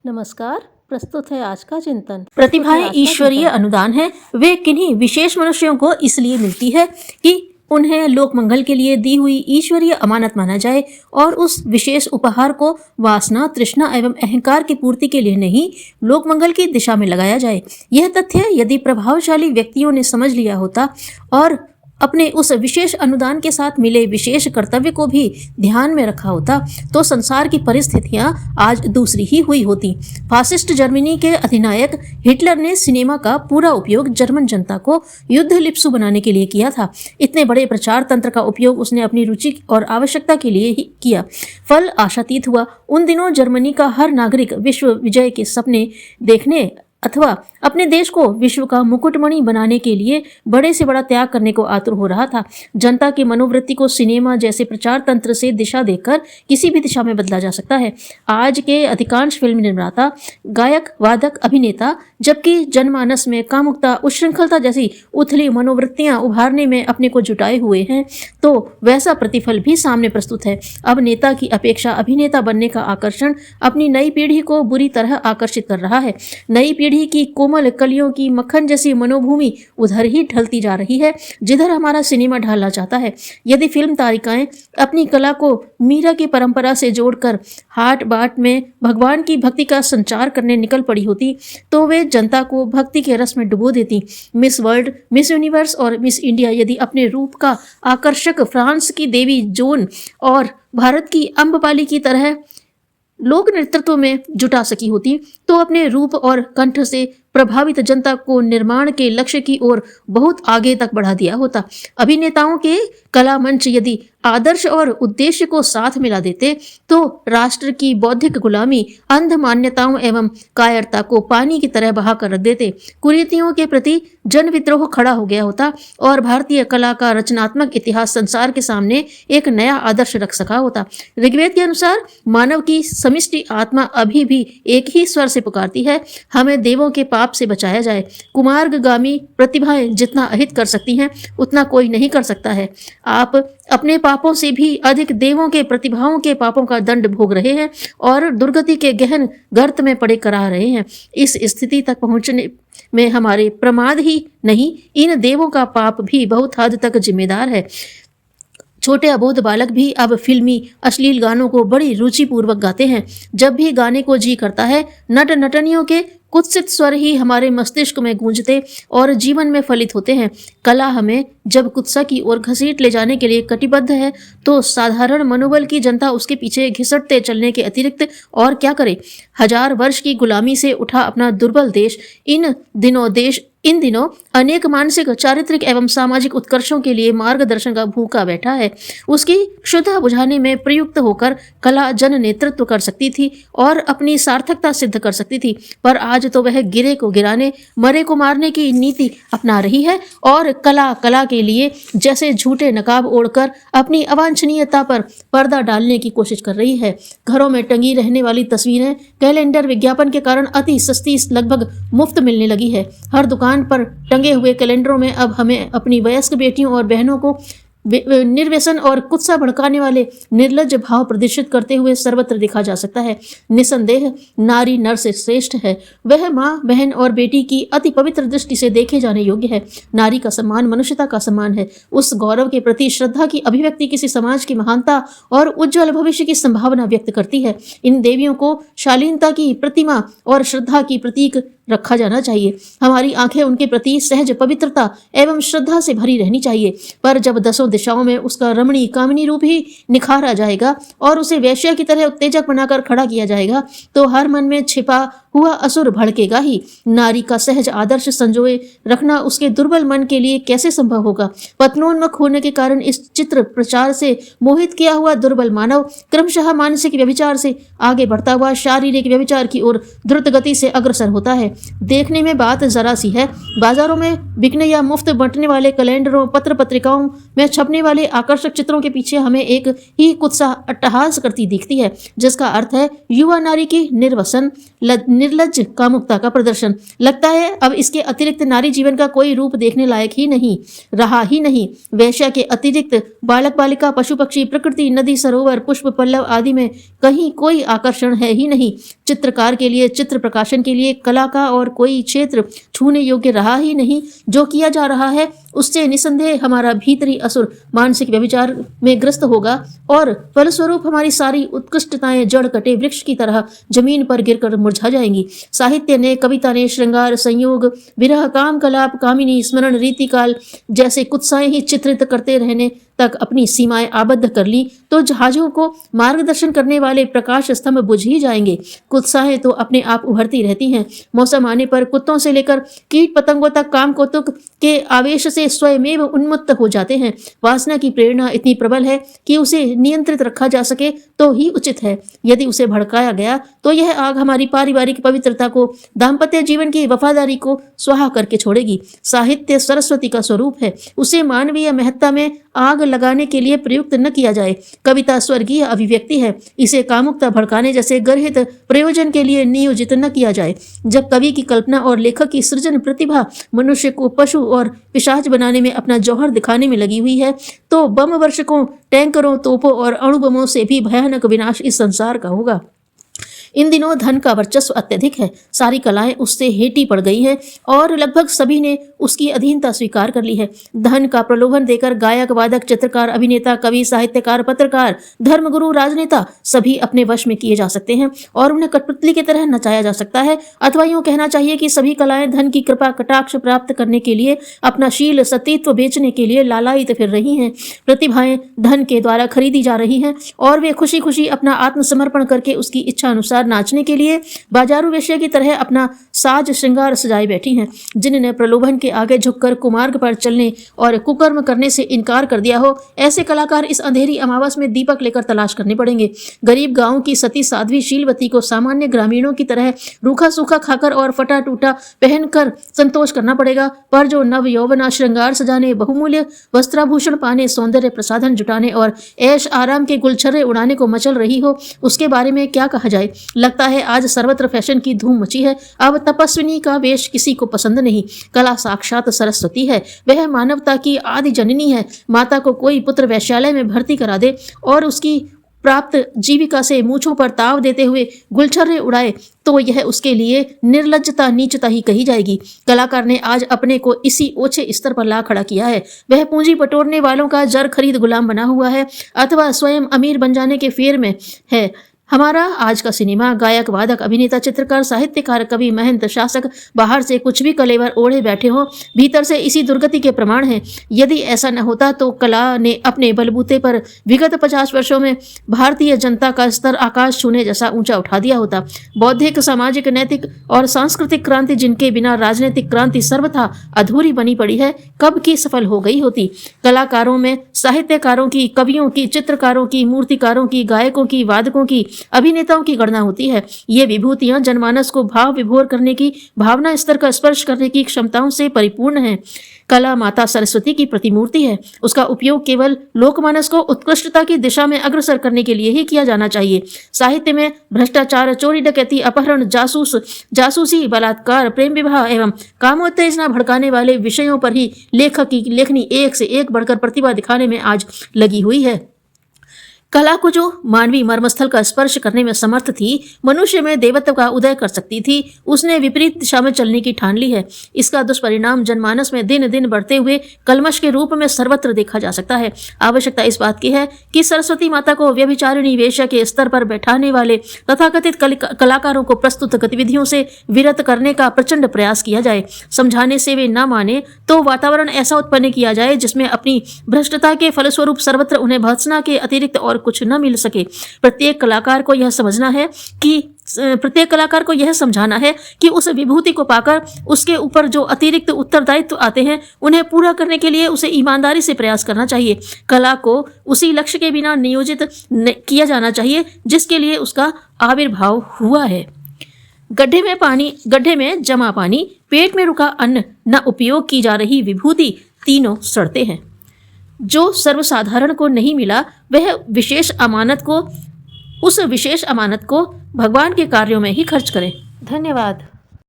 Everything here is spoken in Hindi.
नमस्कार। प्रस्तुत है आज का चिंतन। प्रतिभाएं ईश्वरीय अनुदान है। वे किन्हीं विशेष मनुष्यों को इसलिए मिलती है कि उन्हें लोक मंगल के लिए दी हुई ईश्वरीय अमानत माना जाए और उस विशेष उपहार को वासना, तृष्णा एवं अहंकार की पूर्ति के लिए नहीं, लोक मंगल की दिशा में लगाया जाए। यह तथ्य यदि प्रभावशाली व्यक्तियों ने समझ लिया होता और अपने उस विशेष अनुदान के साथ मिले विशेष कर्तव्य को भी ध्यान में रखा होता तो संसार की परिस्थितियां आज दूसरी ही हुई होती। फासिस्ट जर्मनी के अधिनायक हिटलर ने सिनेमा का पूरा उपयोग जर्मन जनता को युद्ध लिप्सु बनाने के लिए किया था। इतने बड़े प्रचार तंत्र का उपयोग उसने अपनी रुचि और आवश्यकता के लिए ही किया। फल आशातीत हुआ। उन दिनों जर्मनी का हर नागरिक विश्व विजय के सपने देखने अथवा अपने देश को विश्व का मुकुटमणि बनाने के लिए बड़े से बड़ा त्याग करने को आतुर हो रहा था। जनता की मनोवृत्ति को सिनेमा जैसे प्रचार तंत्र से दिशा देकर किसी भी दिशा में बदला जा सकता है। आज के अधिकांश फिल्म निर्माता, गायक, वादक, अभिनेता जबकि जनमानस में कामुकता, उच्छृंखलता जैसी उथली मनोवृत्तियां उभारने में अपने को जुटाए हुए हैं, तो वैसा प्रतिफल भी सामने प्रस्तुत है। अब नेता की अपेक्षा अभिनेता बनने का आकर्षण अपनी नई पीढ़ी को बुरी तरह आकर्षित कर रहा है। नई पीढ़ी की कोमल कलियों की मक्खन जैसी मनोभूमि उधर ही ढलती जा रही है जिधर हमारा सिनेमा ढलना चाहता है। यदि फिल्म तारिकाएं अपनी कला को मीरा की परंपरा से जोड़कर हाट बाट में भगवान की भक्ति का संचार करने निकल पड़ी होती तो वे जनता को भक्ति के रस में डुबो देती। मिस वर्ल्ड, मिस यूनिवर्स और मिस इंडिया यदि अपने रूप का आकर्षक फ्रांस की देवी जोन और भारत की अम्बपाली की तरह लोक नेतृत्व में जुटा सकी होती तो अपने रूप और कंठ से प्रभावित जनता को निर्माण के लक्ष्य की ओर बहुत आगे तक बढ़ा दिया होता। अभिनेताओं के कला मंच यदि आदर्श और उद्देश्य को साथ मिला देते तो राष्ट्र की बौद्धिक गुलामी, अंध मान्यताओं एवं कायरता को पानी की तरह बहा कर रख देते। कुरीतियों के प्रति जन विद्रोह खड़ा हो गया होता और भारतीय कला का रचनात्मक इतिहास संसार के सामने एक नया आदर्श रख सका होता। ऋग्वेद के अनुसार मानव की समिष्टि आत्मा अभी भी एक ही स्वर से पुकारती है, हमें देवों के पाप से बचाया जाए। कुमार्गामी प्रतिभाएं जितना अहित कर सकती हैं उतना कोई नहीं कर सकता है। आप अपने पापों से भी अधिक देवों के प्रतिभाओं के पापों का दंड भोग रहे हैं और दुर्गति के गहन गर्त में पड़े करा रहे हैं। इस स्थिति तक पहुंचने में हमारे प्रमाद ही नहीं, इन देवों का पाप भी बहुत हद तक जिम्मेदार है। छोटे अबोध बालक भी अब फिल्मी अश्लील गानों को बड़ी रुचिपूर्वक गाते हैं। जब भी गाने को जी करता है, नट नटनियों के कुत्सित स्वर ही हमारे मस्तिष्क में गूंजते और जीवन में फलित होते हैं। कला हमें जब कुत्सा की ओर घसीट ले जाने के लिए कटिबद्ध है तो साधारण मनोबल की जनता उसके पीछे घिसटते चलने के अतिरिक्त और क्या करे। 1000 वर्ष की गुलामी से उठा अपना दुर्बल देश इन दिनों अनेक मानसिक, चारित्रिक एवं सामाजिक उत्कर्षों के लिए मार्गदर्शन का भूखा बैठा है। उसकी क्षुधा बुझाने में प्रयुक्त होकर कला जन नेतृत्व कर सकती थी और अपनी सार्थकता सिद्ध कर सकती थी, पर आज तो वह गिरे को गिराने, मरे को मारने की नीति अपना रही है और कला के लिए जैसे झूठे नकाब ओढ़कर अपनी अवांछनीयता पर पर्दा डालने की कोशिश कर रही है। घरों में टंगी रहने वाली तस्वीरें कैलेंडर विज्ञापन के कारण अति सस्ती, लगभग मुफ्त मिलने लगी है। हर दुकान पर टंगे हुए कैलेंडरों में अब हमें अपनी वयस्क बेटियों और बहनों को निर्व्यसन और कुत्सा भड़काने वाले निर्लज्ज भाव प्रदर्शित करते हुए सर्वत्र देखा जा सकता है। निसंदेह नारी नर से श्रेष्ठ है। वह माँ, बहन और बेटी की अति पवित्र दृष्टि से देखे जाने योग्य है। नारी का सम्मान मनुष्यता का सम्मान है। उस गौरव के प्रति श्रद्धा की अभिव्यक्ति किसी समाज की महानता और उज्जवल भविष्य की संभावना व्यक्त करती है। इन देवियों को शालीनता की प्रतिमा और श्रद्धा की प्रतीक रखा जाना चाहिए। हमारी आंखें उनके प्रति सहज पवित्रता एवं श्रद्धा से भरी रहनी चाहिए, पर जब दसों दिशाओं में उसका रमणीय कामिनी रूप ही निखारा जाएगा और उसे वेश्या की तरह उत्तेजक बनाकर खड़ा किया जाएगा तो हर मन में छिपा हुआ असुर भड़केगा ही। नारी का सहज आदर्श संजोए रखना उसके दुर्बल मन के लिए कैसे संभव होगा। पत्नोन्मुख होने के कारण इस चित्र प्रचार से मोहित किया हुआ दुर्बल मानव क्रमशः मानसिक व्यभिचार से आगे बढ़ता हुआ शारीरिक व्यभिचार की ओर द्रुत गति से अग्रसर होता है। देखने में बात जरा सी है, बाजारों में बिकने या मुफ्त बंटने वाले कैलेंडरों, पत्र पत्रिकाओं में छपने वाले आकर्षक चित्रों के पीछे हमें एक ही कुत्सा अट्टहास करती दिखती है, जिसका अर्थ है युवा नारी की निर्वसन, निर्लज्ज कामुकता का प्रदर्शन। लगता है अब इसके अतिरिक्त नारी जीवन का कोई रूप देखने लायक ही नहीं रहा ही नहीं। वैश्या के अतिरिक्त बालक बालिका पशु पक्षी प्रकृति नदी सरोवर पुष्प पल्लव आदि में कहीं कोई आकर्षण है ही नहीं। चित्रकार के लिए चित्र प्रकाशन के लिए कला का और कोई क्षेत्र छूने योग्य रहा ही नहीं। जो किया जा रहा है उससे निसंदेह हमारा भीतरी असुर मानसिक व्यभिचार में ग्रस्त होगा और फलस्वरूप हमारी सारी उत्कृष्टताएं जड़ कटे वृक्ष की तरह जमीन पर गिरकर मुरझा जाएंगी। साहित्य ने कविता ने श्रृंगार संयोग विरह काम कलाप कामिनी स्मरण रीतिकाल जैसे कुत्साएं ही चित्रित करते रहने तक अपनी सीमाएं आबद्ध कर ली तो जहाजों को मार्गदर्शन करने वाले प्रकाश स्तंभ बुझ ही जाएंगे। कुत्साएं तो अपने आप उभरती रहती हैं। मौसम आने पर कुत्तों से लेकर कीट पतंगों तक काम कौतुक के आवेश से स्वयमेव उन्मुक्त हो जाते हैं। वासना की प्रेरणा इतनी प्रबल है कि उसे नियंत्रित रखा जा सके तो ही उचित है। यदि उसे भड़काया गया तो यह आग हमारी पारिवारिक पवित्रता को दाम्पत्य जीवन की वफादारी को स्वाहा करके छोड़ेगी। साहित्य सरस्वती का स्वरूप है। उसे मानवीय महत्ता में आग लगाने के लिए प्रयुक्त न किया जाए। कविता स्वर्गीय अभिव्यक्ति है। इसे कामुकता भड़काने जैसे गर्हित प्रयोजन के लिए नियोजित न किया जाए। जब कवि की कल्पना और लेखक की सृजन प्रतिभा मनुष्य को पशु और पिशाच बनाने में अपना जौहर दिखाने में लगी हुई है तो बम वर्षकों टैंकरों तोपों और अणुबमों से भी भयानक विनाश इस संसार का होगा। इन दिनों धन का वर्चस्व अत्यधिक है। सारी कलाएं उससे हेटी पड़ गई हैं और लगभग सभी ने उसकी अधीनता स्वीकार कर ली है। धन का प्रलोभन देकर गायक वादक चित्रकार अभिनेता कवि साहित्यकार पत्रकार धर्मगुरु राजनेता सभी अपने वश में किए जा सकते हैं और उन्हें कठपुतली की तरह नचाया जा सकता है। अथवा यूं कहना चाहिए कि सभी कलाएं धन की कृपा कटाक्ष प्राप्त करने के लिए अपना शील सतीत्व बेचने के लिए लालायित फिर रही हैं। प्रतिभाएं धन के द्वारा खरीदी जा रही हैं और वे खुशी खुशी अपना आत्मसमर्पण करके उसकी इच्छा अनुसार नाचने के लिए बाजारू वेश्या की तरह अपना साज श्रृंगार सजाए बैठी हैं। जिन्होंने प्रलोभन के आगे झुककर कुमार्ग पर चलने और कुकर्म करने से इनकार कर दिया हो ऐसे कलाकार इस अंधेरी अमावस में दीपक लेकर तलाश करने पड़ेंगे। गरीब गांव की सती साध्वी शीलवती को सामान्य ग्रामीणों की तरह रूखा सूखा खाकर और फटा टूटा पहनकर संतोष करना पड़ेगा। पर जो नव यौवना श्रृंगार सजाने बहुमूल्य वस्त्राभूषण पाने सौंदर्य प्रसाधन जुटाने और ऐश आराम के गुलछर्रे उड़ाने को मचल रही हो उसके बारे में क्या कहा जाए। लगता है आज सर्वत्र फैशन की धूम मची है। अब तपस्विनी का वेश किसी को पसंद नहीं। कला साक्षात सरस्वती है। वह मानवता की आदि जननी है। माता को कोई पुत्र वैश्यालय में भर्ती करा दे और उसकी प्राप्त जीविका से मूछों पर ताव देते हुए गुलछर्रे उड़ाए तो यह उसके लिए निर्लज्जता नीचता ही कही जाएगी। कलाकार ने आज अपने को इसी ओछे स्तर पर ला खड़ा किया है। वह पूंजी बटोरने वालों का जर खरीद गुलाम बना हुआ है अथवा स्वयं अमीर बन जाने के फेर में है। हमारा आज का सिनेमा गायक वादक अभिनेता चित्रकार साहित्यकार कवि महंत शासक बाहर से कुछ भी कलेवर ओढ़े बैठे हो भीतर से इसी दुर्गति के प्रमाण हैं। यदि ऐसा न होता तो कला ने अपने बलबूते पर विगत 50 वर्षों में भारतीय जनता का स्तर आकाश छूने जैसा ऊंचा उठा दिया होता। बौद्धिक सामाजिक नैतिक और सांस्कृतिक क्रांति जिनके बिना राजनीतिक क्रांति सर्वथा अधूरी बनी पड़ी है कब की सफल हो गई होती। कलाकारों में साहित्यकारों की कवियों की चित्रकारों की मूर्तिकारों की गायकों की वादकों की अभिनेताओं की गणना होती है। ये विभूतियां जनमानस को भाव विभोर करने की भावना स्तर का स्पर्श करने की क्षमताओं से परिपूर्ण हैं। कला माता सरस्वती की प्रतिमूर्ति है। उसका उपयोग केवल लोकमानस को उत्कृष्टता की दिशा में अग्रसर करने के लिए ही किया जाना चाहिए। साहित्य में भ्रष्टाचार चोरी डकैती अपहरण जासूसी बलात्कार प्रेम विवाह एवं कामोत्तेजना भड़काने वाले विषयों पर ही लेखक की लेखनी एक से एक बढ़कर प्रतिभा दिखाने में आज लगी हुई है। कला को जो मानवीय मर्मस्थल का स्पर्श करने में समर्थ थी मनुष्य में देवत्व का उदय कर सकती थी उसने विपरीत दिशा में चलने की ठान ली है। इसका दुष्परिणाम जनमानस में दिन दिन बढ़ते हुए कलमश के रूप में सर्वत्र देखा जा सकता है। आवश्यकता इस बात की है कि सरस्वती माता को व्यभिचारिणी वेश्या के स्तर पर बैठाने वाले तथाकथित कलाकारों को प्रस्तुत गतिविधियों से विरत करने का प्रचंड प्रयास किया जाए। समझाने से वे न माने तो वातावरण ऐसा उत्पन्न किया जाए जिसमें अपनी भ्रष्टता के फलस्वरूप सर्वत्र उन्हें भर्त्सना के अतिरिक्त और कुछ न मिल सके। प्रत्येक कलाकार को यह समझाना है कि उस विभूति को पाकर उसके ऊपर जो अतिरिक्त उत्तरदायित्व आते हैं उन्हें पूरा करने के लिए उसे ईमानदारी से प्रयास करना चाहिए। कला को उसी लक्ष्य के बिना नियोजित किया जाना चाहिए जिसके लिए उसका आविर्भाव हुआ है। गड्ढे में जमा पानी, पेट में रुका अन्न, न उपयोग की जा रही विभूति, तीनों सड़ते हैं। जो सर्वसाधारण को नहीं मिला वह उस विशेष अमानत को भगवान के कार्यों में ही खर्च करें। धन्यवाद।